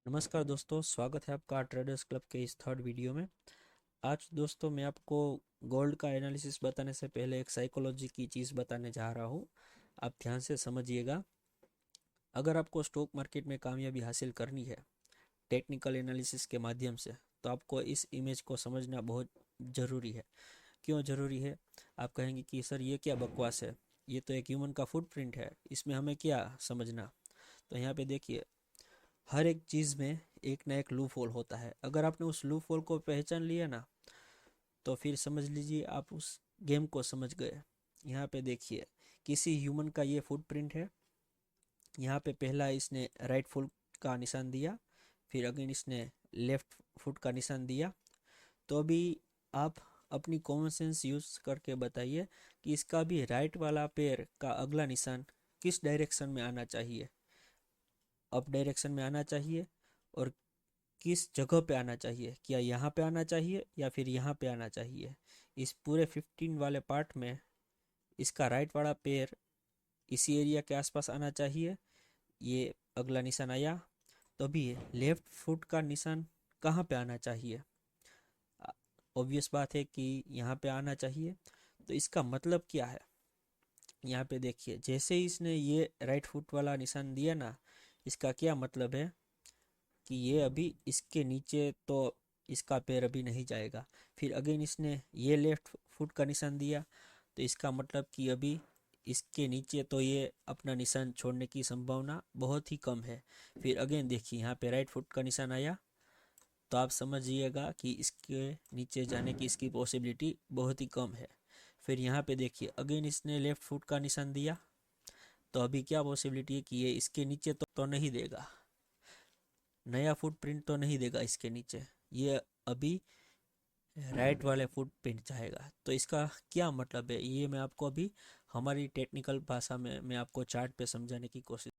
नमस्कार दोस्तों, स्वागत है आपका ट्रेडर्स क्लब के इस थर्ड वीडियो में। आज दोस्तों मैं आपको गोल्ड का एनालिसिस बताने से पहले एक साइकोलॉजी की चीज़ बताने जा रहा हूँ। आप ध्यान से समझिएगा। अगर आपको स्टॉक मार्केट में कामयाबी हासिल करनी है टेक्निकल एनालिसिस के माध्यम से, तो आपको इस इमेज को समझना बहुत ज़रूरी है। क्यों ज़रूरी है? आप कहेंगे कि सर ये क्या बकवास है, ये तो एक ह्यूमन का फुटप्रिंट है, इसमें हमें क्या समझना। तो यहाँ पे देखिए, हर एक चीज़ में एक ना एक लूप होल होता है। अगर आपने उस लूप होल को पहचान लिया ना, तो फिर समझ लीजिए आप उस गेम को समझ गए। यहाँ पे देखिए, किसी ह्यूमन का ये फुटप्रिंट है। यहाँ पे पहला इसने राइट फुट का निशान दिया, फिर अगेन इसने लेफ्ट फुट का निशान दिया। तो अभी आप अपनी कॉमन सेंस यूज करके बताइए कि इसका भी राइट वाला पैर का अगला निशान किस डायरेक्शन में आना चाहिए। अप डायरेक्शन में आना चाहिए, और किस जगह पे आना चाहिए, क्या यहाँ पे आना चाहिए या फिर यहाँ पे आना चाहिए। इस पूरे 15 वाले पार्ट में इसका राइट वाला पैर इसी एरिया के आसपास आना चाहिए। ये अगला निशान आया। तो अभी लेफ्ट फुट का निशान कहाँ पे आना चाहिए? ऑब्वियस बात है कि यहाँ पे आना चाहिए। तो इसका मतलब क्या है? यहाँ पे देखिए, जैसे ही इसने ये राइट फुट वाला निशान दिया ना, इसका क्या मतलब है कि ये अभी इसके नीचे तो इसका पैर अभी नहीं जाएगा। फिर अगेन इसने ये लेफ्ट फुट का निशान दिया, तो इसका मतलब कि अभी इसके नीचे तो ये अपना निशान छोड़ने की संभावना बहुत ही कम है। फिर अगेन देखिए, यहाँ पे राइट फुट का निशान आया, तो आप समझिएगा कि इसके नीचे जाने की इसकी पॉसिबिलिटी बहुत ही कम है। फिर यहाँ पे देखिए, अगेन इसने लेफ्ट फुट का निशान दिया, तो अभी क्या पॉसिबिलिटी है कि ये इसके नीचे तो नहीं देगा, नया फुटप्रिंट तो नहीं देगा इसके नीचे। ये अभी राइट वाले फुटप्रिंट चाहेगा। तो इसका क्या मतलब है, ये मैं आपको अभी हमारी टेक्निकल भाषा में मैं आपको चार्ट पे समझाने की कोशिश।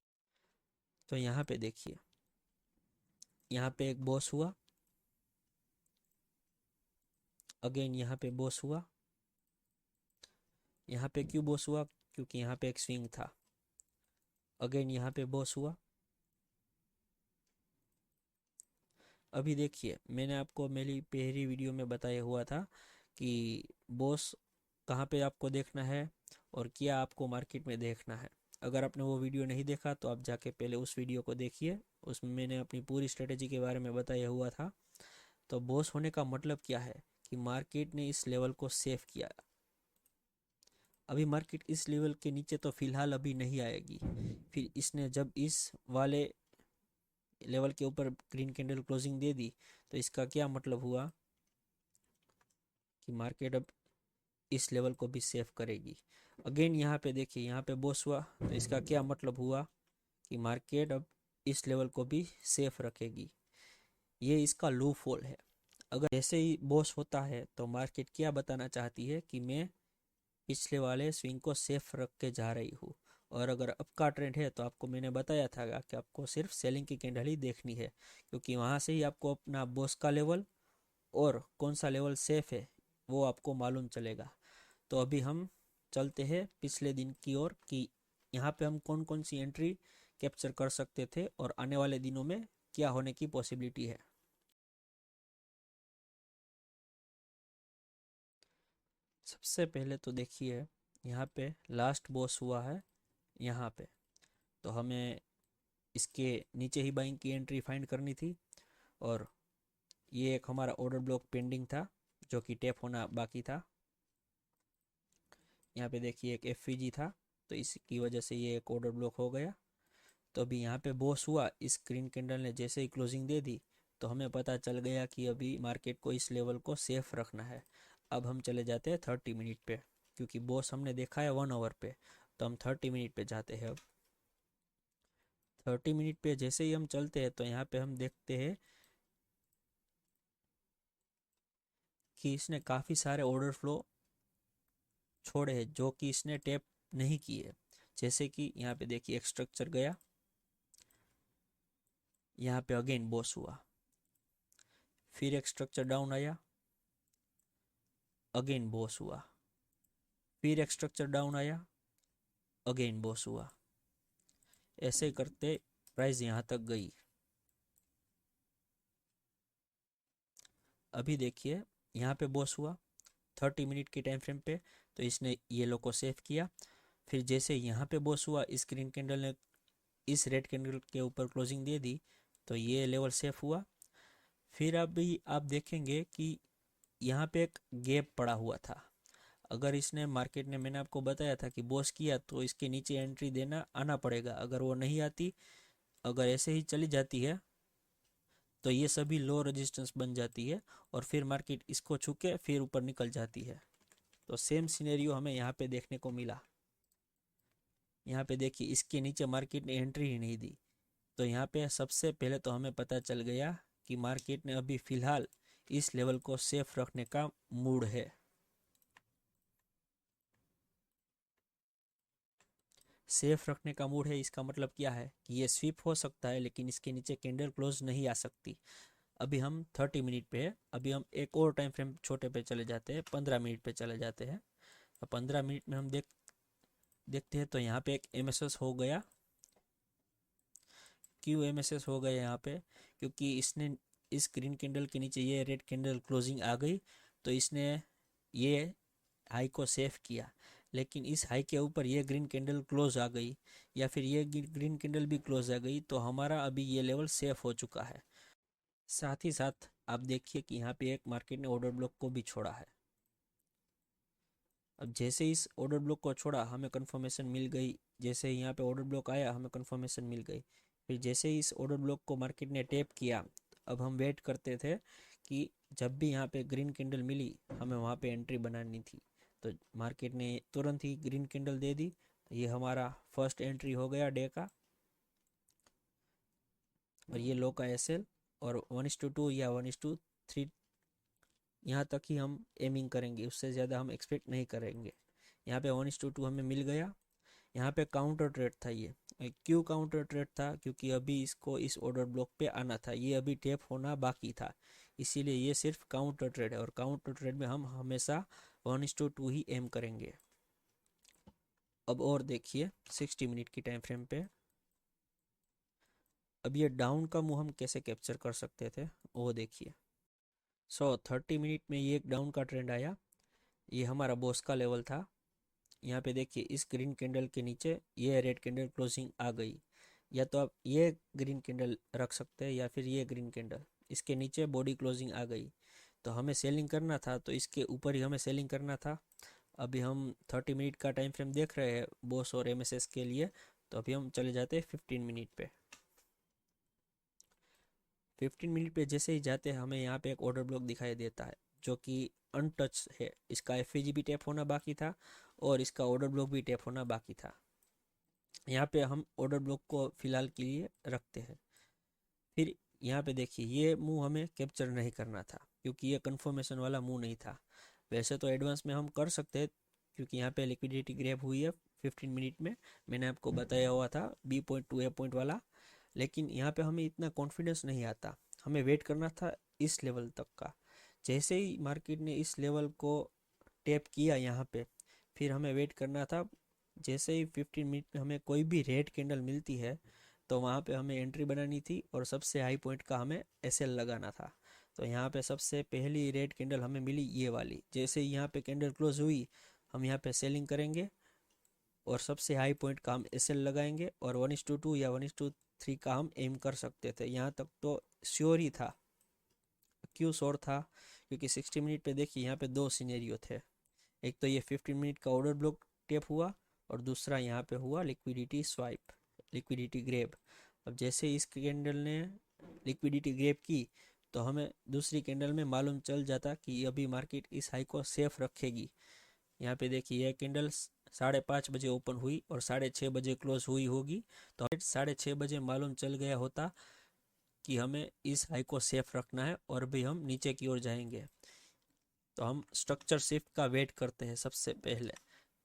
तो यहाँ पे देखिए, यहाँ पे एक बॉस हुआ, अगेन यहाँ पे बॉस हुआ। यहाँ पे क्यों बॉस हुआ? क्योंकि यहाँ पे एक स्विंग था। अगेन यहाँ पे बॉस हुआ। अभी देखिए, मैंने आपको मेरी पहली वीडियो में बताया हुआ था कि बॉस कहाँ पे आपको देखना है और क्या आपको मार्केट में देखना है। अगर आपने वो वीडियो नहीं देखा तो आप जाके पहले उस वीडियो को देखिए, उसमें मैंने अपनी पूरी स्ट्रेटेजी के बारे में बताया हुआ था। तो बॉस होने का मतलब क्या है कि मार्केट ने इस लेवल को सेव किया। अभी मार्केट इस लेवल के नीचे तो फिलहाल अभी नहीं आएगी। फिर इसने जब इस वाले लेवल के ऊपर ग्रीन कैंडल क्लोजिंग दे दी, तो इसका क्या मतलब हुआ कि मार्केट अब इस लेवल को भी सेव करेगी। अगेन यहाँ पे देखिए, यहाँ पे बॉस हुआ, तो इसका क्या मतलब हुआ कि मार्केट अब इस लेवल को भी सेफ रखेगी। ये इसका लूप होल है। अगर जैसे ही बॉस होता है तो मार्केट क्या बताना चाहती है कि मैं पिछले वाले स्विंग को सेफ रख के जा रही हूँ। और अगर अप का ट्रेंड है तो आपको मैंने बताया था कि आपको सिर्फ सेलिंग की कैंडल ही देखनी है, क्योंकि वहाँ से ही आपको अपना बॉस का लेवल और कौन सा लेवल सेफ है वो आपको मालूम चलेगा। तो अभी हम चलते हैं पिछले दिन की ओर कि यहाँ पे हम कौन कौन सी एंट्री कैप्चर कर सकते थे और आने वाले दिनों में क्या होने की पॉसिबिलिटी है। सबसे पहले तो देखिए, यहाँ पे लास्ट बॉस हुआ है यहाँ पे, तो हमें इसके नीचे ही बाइंग की एंट्री फाइंड करनी थी। और ये एक हमारा ऑर्डर ब्लॉक पेंडिंग था जो कि टैप होना बाकी था। यहाँ पे देखिए एक एफ था, तो इसकी वजह से ये एक ऑर्डर ब्लॉक हो गया। तो अभी यहाँ पे बॉस हुआ, इस ग्रीन कैंडल ने जैसे ही क्लोजिंग दे दी, तो हमें पता चल गया कि अभी मार्केट को इस लेवल को सेफ रखना है। अब हम चले जाते हैं 30 मिनट पे, क्योंकि बॉस हमने देखा है 1 आवर पे, तो हम 30 मिनट पे जाते हैं। अब 30 मिनट पे जैसे ही हम चलते हैं तो यहाँ पे हम देखते हैं कि इसने काफ़ी सारे ऑर्डर फ्लो छोड़े हैं जो कि इसने टैप नहीं किए। जैसे कि यहाँ पे देखिए, एक स्ट्रक्चर गया, यहाँ पे अगेन बॉस हुआ, फिर एक स्ट्रक्चर डाउन आया, अगेन बॉस हुआ, फिर एक स्ट्रक्चर डाउन आया, अगेन बॉस हुआ। ऐसे करते प्राइस यहाँ तक गई। अभी देखिए यहाँ पे बॉस हुआ 30 मिनट के टाइम फ्रेम पे, तो इसने ये लो को सेव किया। फिर जैसे यहाँ पे बॉस हुआ, इस ग्रीन कैंडल ने इस रेड कैंडल के ऊपर क्लोजिंग दे दी, तो ये लेवल सेफ हुआ। फिर अभी आप देखेंगे कि यहाँ पे एक गैप पड़ा हुआ था। अगर इसने मार्केट ने, मैंने आपको बताया था कि बॉस किया तो इसके नीचे एंट्री देना आना पड़ेगा। अगर वो नहीं आती, अगर ऐसे ही चली जाती है, तो ये सभी लो रेजिस्टेंस बन जाती है और फिर मार्केट इसको छू के फिर ऊपर निकल जाती है। तो सेम सिनेरियो हमें यहाँ पे देखने को मिला। यहाँ पे देखिए इसके नीचे मार्केट ने एंट्री ही नहीं दी। तो यहाँ पे सबसे पहले तो हमें पता चल गया कि मार्केट ने अभी फिलहाल इस लेवल को सेफ रखने का मूड है। सेफ रखने का मूड है, इसका मतलब क्या है कि ये स्वीप हो सकता है लेकिन इसके नीचे कैंडल क्लोज नहीं आ सकती। अभी हम 30 मिनट पे है। अभी हम एक और टाइम फ्रेम छोटे पे चले जाते हैं, 15 मिनट पे चले जाते हैं। तो 15 मिनट में हम देखते हैं तो यहाँ पे एक एमएसएस हो गया। क्यों एमएसएस हो गया यहाँ पे? क्योंकि इसने इस ग्रीन कैंडल के नीचे ये रेड कैंडल क्लोजिंग आ गई, तो इसने ये हाई को सेफ किया। लेकिन इस हाई के ऊपर ये ग्रीन कैंडल क्लोज आ गई या फिर ये ग्रीन कैंडल भी क्लोज आ गई, तो हमारा अभी ये लेवल सेफ हो चुका है। साथ ही साथ आप देखिए कि यहाँ पे एक मार्केट ने ऑर्डर ब्लॉक को भी छोड़ा है। अब जैसे इस ऑर्डर ब्लॉक को छोड़ा, हमें कंफर्मेशन मिल गई। जैसे यहाँ पे ऑर्डर ब्लॉक आया, हमें कंफर्मेशन मिल गई। फिर जैसे ही इस ऑर्डर ब्लॉक को मार्केट ने टैप किया, अब हम वेट करते थे कि जब भी यहाँ पे ग्रीन कैंडल मिली, हमें वहाँ पे एंट्री बनानी थी। तो मार्केट ने तुरंत ही ग्रीन कैंडल दे दी, तो ये हमारा फर्स्ट एंट्री हो गया डे का। और ये लो का एसएल, और 1:2 या 1:3 यहाँ तक ही हम एमिंग करेंगे, उससे ज़्यादा हम एक्सपेक्ट नहीं करेंगे। यहाँ पे 1:2 हमें मिल गया। यहाँ पे काउंटर ट्रेड था ये। क्यों काउंटर ट्रेड था? क्योंकि अभी इसको इस ऑर्डर ब्लॉक पे आना था, ये अभी टैप होना बाकी था, इसीलिए ये सिर्फ काउंटर ट्रेड है। और काउंटर ट्रेड में हम हमेशा 1:2 ही एम करेंगे। अब और देखिए 60 मिनट की टाइम फ्रेम पे, अब ये डाउन का मुंह हम कैसे कैप्चर कर सकते थे वो देखिए। 30 मिनट में ये एक डाउन का ट्रेंड आया, ये हमारा बॉस का लेवल था। यहाँ पे देखिए इस ग्रीन कैंडल के नीचे ये रेड कैंडल क्लोजिंग आ गई। या तो आप ये ग्रीन कैंडल रख सकते हैं या फिर ये ग्रीन कैंडल, इसके नीचे बॉडी क्लोजिंग आ गई। तो हमें सेलिंग करना था, तो इसके ऊपर ही हमें सेलिंग करना था। अभी हम 30 मिनट का टाइम फ्रेम देख रहे हैं बॉस और एमएसएस के लिए। तो अभी हम चले जाते हैं 15 मिनट पे। 15 मिनट पे जैसे ही जाते हैं, हमें यहाँ पे एक ऑर्डर ब्लॉक दिखाई देता है जो कि अनटच है। इसका एफवीजी भी टैप होना बाकी था और इसका ऑर्डर ब्लॉक भी टैप होना बाकी था। यहाँ पे हम ऑर्डर ब्लॉक को फिलहाल के लिए रखते हैं। फिर यहाँ पे देखिए ये मूव हमें कैप्चर नहीं करना था क्योंकि ये कंफर्मेशन वाला मूव नहीं था। वैसे तो एडवांस में हम कर सकते हैं क्योंकि यहाँ पे लिक्विडिटी ग्रैब हुई है 15 मिनट में, मैंने आपको बताया हुआ था बी पॉइंट टू ए पॉइंट वाला। लेकिन यहाँ पे हमें इतना कॉन्फिडेंस नहीं आता, हमें वेट करना था इस लेवल तक का। जैसे ही मार्केट ने इस लेवल को टैप किया यहाँ पे, फिर हमें वेट करना था। जैसे ही 15 मिनट में हमें कोई भी रेड कैंडल मिलती है, तो वहाँ पे हमें एंट्री बनानी थी और सबसे हाई पॉइंट का हमें एसएल लगाना था। तो यहाँ पे सबसे पहली रेड कैंडल हमें मिली ये वाली। जैसे ही यहाँ पे कैंडल क्लोज हुई, हम यहाँ पे सेलिंग करेंगे और सबसे हाई पॉइंट का हम एसएल लगाएंगे और 1:2 या 1:3 का हम एम कर सकते थे। यहाँ तक तो श्योर ही था। क्यों श्योर था? क्योंकि 60 मिनट पे देखिए यहाँ पे दो सिनेरियो थे। एक तो ये 15 मिनट का ऑर्डर ब्लॉक टेप हुआ और दूसरा यहाँ पे हुआ लिक्विडिटी स्वाइप, लिक्विडिटी ग्रैब। अब जैसे इस कैंडल ने लिक्विडिटी ग्रैब की, तो हमें दूसरी कैंडल में मालूम चल जाता कि अभी मार्केट इस हाई को सेफ रखेगी। यहाँ पे देखिए यह कैंडल 5:30 बजे ओपन हुई और 6:30 बजे क्लोज हुई होगी। तो 6:30 बजे मालूम चल गया होता कि हमें इस हाई को सेफ रखना है और भी हम नीचे की ओर जाएंगे। तो हम स्ट्रक्चर शिफ्ट का वेट करते हैं सबसे पहले।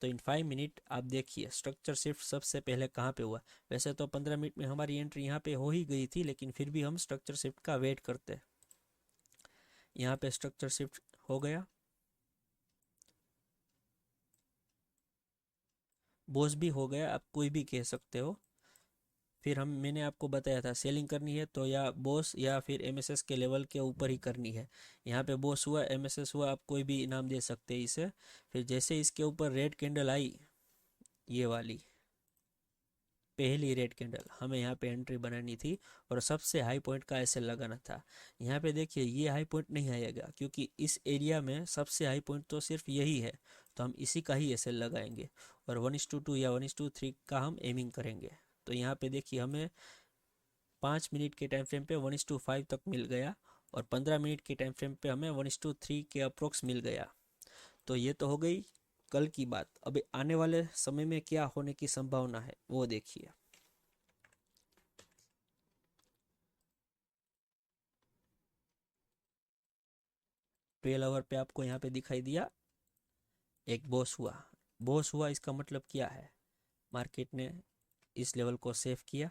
तो इन 5 मिनट आप देखिए स्ट्रक्चर शिफ्ट सबसे पहले कहाँ पे हुआ। वैसे तो 15 मिनट में हमारी एंट्री यहाँ पे हो ही गई थी, लेकिन फिर भी हम स्ट्रक्चर शिफ्ट का वेट करते हैं। यहाँ पे स्ट्रक्चर शिफ्ट हो गया, बॉस भी हो गया, आप कोई भी कह सकते हो। फिर मैंने आपको बताया था सेलिंग करनी है तो या बॉस या फिर एमएसएस के लेवल के ऊपर ही करनी है। यहाँ पे बॉस हुआ, एमएसएस हुआ, आप कोई भी नाम दे सकते हैं इसे। फिर जैसे इसके ऊपर रेड कैंडल आई, ये वाली पहली रेड कैंडल, हमें यहाँ पे एंट्री बनानी थी और सबसे हाई पॉइंट का एसएल लगाना था। यहाँ पे देखिए ये हाई पॉइंट नहीं आएगा क्योंकि इस एरिया में सबसे हाई पॉइंट तो सिर्फ यही है, तो हम इसी का ही एसएल लगाएंगे और 1:2 या 1:3 का हम एमिंग करेंगे। तो यहाँ पे देखिए हमें 5 मिनट के टाइम फ्रेम पे 1:5 तक मिल गया और 15 मिनट के टाइम फ्रेम पे हमें 1:3 के अप्रोक्स मिल गया। तो ये तो हो गई कल की बात। अब आने वाले समय में क्या होने की संभावना है वो देखिए। 12 आवर पे आपको यहाँ पे दिखाई दिया एक बॉस हुआ। बॉस हुआ इसका मतलब क्या है, मार्केट ने इस लेवल को सेव किया।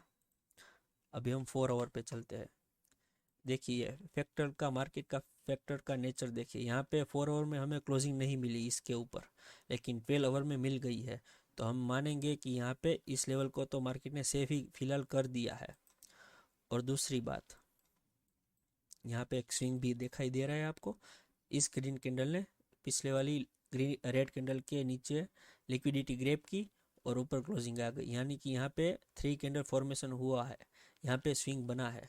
अभी हम 4 आवर पे चलते हैं। देखिए फैक्टर का, मार्केट का फैक्टर का नेचर देखिए। यहाँ पे 4 आवर में हमें क्लोजिंग नहीं मिली इसके ऊपर, लेकिन 12 आवर में मिल गई है। तो हम मानेंगे कि यहाँ पे इस लेवल को तो मार्केट ने सेफ ही फिलहाल कर दिया है। और दूसरी बात, यहाँ पे एक स्विंग भी दिखाई दे रहा है आपको। इस ग्रीन कैंडल ने पिछले वाली ग्रीन रेड कैंडल के नीचे लिक्विडिटी ग्रैब की और ऊपर क्लोजिंग आ गई, यानी कि यहाँ पे 3 कैंडल फॉर्मेशन हुआ है, यहाँ पे स्विंग बना है।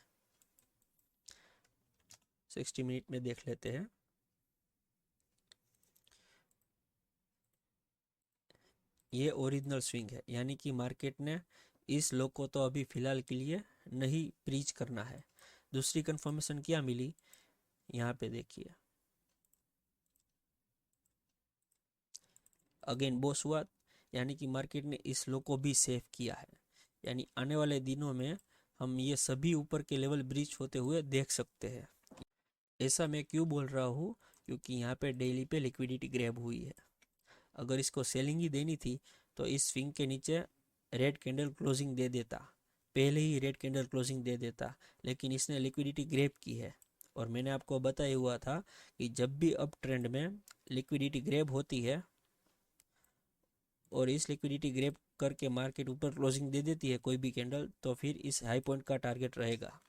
60 मिनट में देख लेते हैं। ये ओरिजिनल स्विंग है, यानी कि मार्केट ने इस लो को तो अभी फिलहाल के लिए नहीं ब्रीच करना है। दूसरी कंफर्मेशन क्या मिली, यहाँ पे देखिए अगेन बॉस हुआ, यानी कि मार्केट ने इस लो को भी सेव किया है। यानी आने वाले दिनों में हम ये सभी ऊपर के लेवल ब्रीच होते हुए देख सकते हैं। ऐसा मैं क्यों बोल रहा हूँ, क्योंकि यहाँ पे डेली पे लिक्विडिटी ग्रैब हुई है। अगर इसको सेलिंग ही देनी थी तो इस स्विंग के नीचे रेड कैंडल क्लोजिंग दे देता, पहले ही रेड कैंडल क्लोजिंग दे देता, लेकिन इसने लिक्विडिटी ग्रैब की है। और मैंने आपको बताया हुआ था कि जब भी अप ट्रेंड में लिक्विडिटी ग्रैब होती है और इस लिक्विडिटी ग्रैब करके मार्केट ऊपर क्लोजिंग दे देती है कोई भी कैंडल, तो फिर इस हाई पॉइंट का टारगेट रहेगा।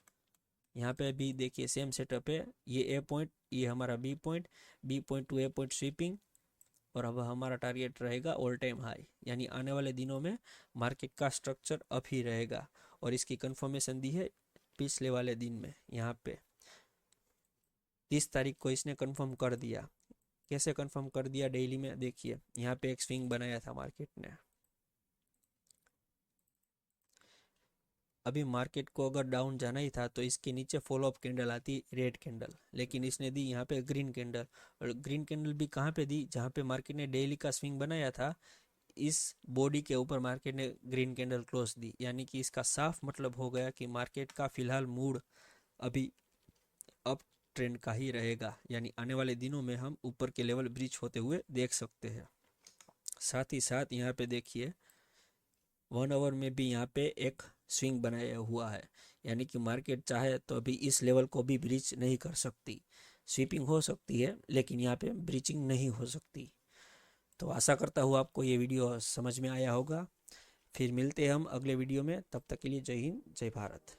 यहाँ पे भी देखिए सेम सेटअप है, ये ए पॉइंट, ये हमारा बी पॉइंट टू ए पॉइंट स्वीपिंग, और अब हमारा टारगेट रहेगा ऑल टाइम हाई। यानी आने वाले दिनों में मार्केट का स्ट्रक्चर अप ही रहेगा और इसकी कंफर्मेशन दी है पिछले वाले दिन में। यहाँ पे 30 तारीख को इसने कंफर्म कर दिया। कैसे कंफर्म कर दिया, डेली में देखिए यहाँ पे एक स्विंग बनाया था मार्केट ने। अभी मार्केट को अगर डाउन जाना ही था तो इसके नीचे फॉलो अप कैंडल आती रेड कैंडल, लेकिन इसने दी यहाँ पे ग्रीन कैंडल। और ग्रीन कैंडल भी कहाँ पे दी, जहाँ पे मार्केट ने डेली का स्विंग बनाया था, इस बॉडी के ऊपर मार्केट ने ग्रीन कैंडल क्लोज दी। यानी कि इसका साफ मतलब हो गया कि मार्केट का फिलहाल मूड अभी अप ट्रेंड का ही रहेगा। यानी आने वाले दिनों में हम ऊपर के लेवल ब्रीच होते हुए देख सकते हैं। साथ ही साथ यहाँ पे देखिए 1 आवर में भी यहाँ पे एक स्विंग बनाया हुआ है, यानी कि मार्केट चाहे तो अभी इस लेवल को भी ब्रीच नहीं कर सकती। स्वीपिंग हो सकती है लेकिन यहाँ पे ब्रीचिंग नहीं हो सकती। तो आशा करता हूँ आपको ये वीडियो समझ में आया होगा। फिर मिलते हैं हम अगले वीडियो में, तब तक के लिए जय हिंद जय भारत।